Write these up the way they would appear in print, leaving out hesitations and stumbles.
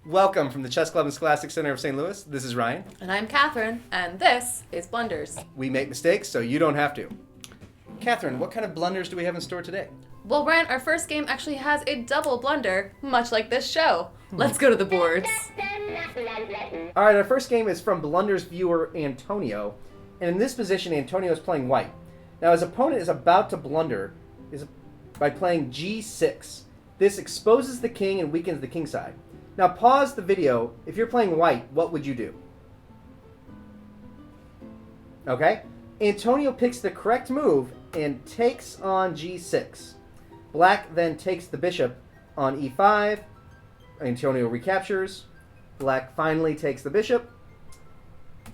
Welcome from the Chess Club and Scholastic Center of St. Louis. This is Ryan. And I'm Catherine, and this is Blunders. We make mistakes so you don't have to. Catherine, what kind of blunders do we have in store today? Well, Ryan, our first game actually has a double blunder, much like this show. Let's go to the boards. All right, our first game is from Blunders viewer Antonio. And in this position, Antonio is playing white. Now, his opponent is about to blunder by playing g6. This exposes the king and weakens the king side. Now, pause the video. If you're playing white, what would you do? Okay. Antonio picks the correct move and takes on g6. Black then takes the bishop on e5. Antonio recaptures. Black finally takes the bishop.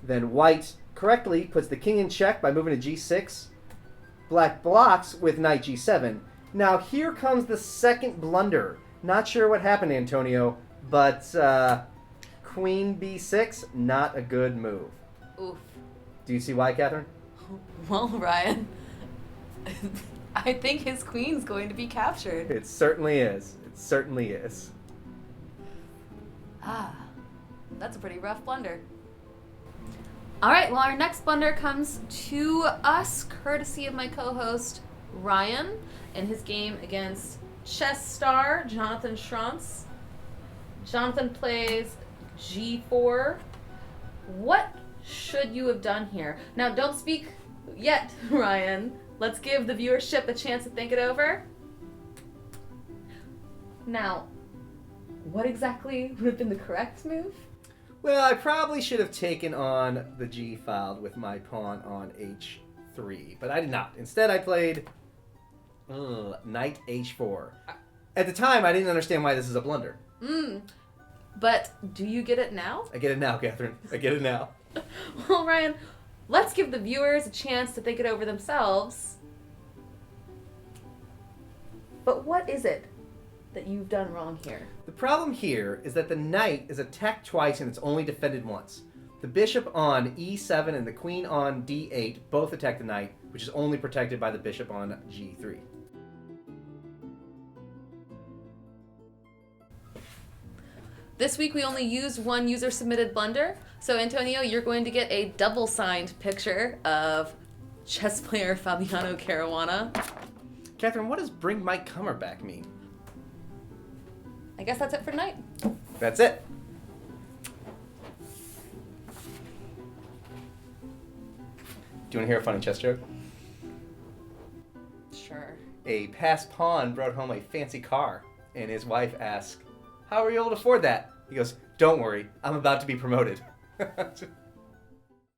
Then white correctly puts the king in check by moving to g6. Black blocks with knight g7. Now here comes the second blunder. Not sure what happened, Antonio, but queen b6, not a good move. Oof. Do you see why, Catherine? Well, Ryan, I think his queen's going to be captured. It certainly is. It certainly is. That's a pretty rough blunder. All right, well, our next blunder comes to us courtesy of my co-host, Ryan, in his game against chess star Jonathan Schrantz. Jonathan plays g4. What should you have done here? Now, don't speak yet, Ryan. Let's give the viewership a chance to think it over. Now, what exactly would have been the correct move? Well, I probably should have taken on the g file with my pawn on h3, but I did not. Instead, I played knight h4. At the time, I didn't understand why this is a blunder. But do you get it now? I get it now, Catherine. I get it now. Well, Ryan, let's give the viewers a chance to think it over themselves. But what is it that you've done wrong here? The problem here is that the knight is attacked twice and it's only defended once. The bishop on e7 and the queen on d8 both attack the knight, which is only protected by the bishop on g3. This week we only used one user-submitted blunder, so Antonio, you're going to get a double-signed picture of chess player Fabiano Caruana. Catherine, what does bring Mike Comer back mean? I guess that's it for tonight. That's it. Do you want to hear a funny chess joke? Sure. A passed pawn brought home a fancy car, and his wife asked, "How were you able to afford that?" He goes, "Don't worry, I'm about to be promoted."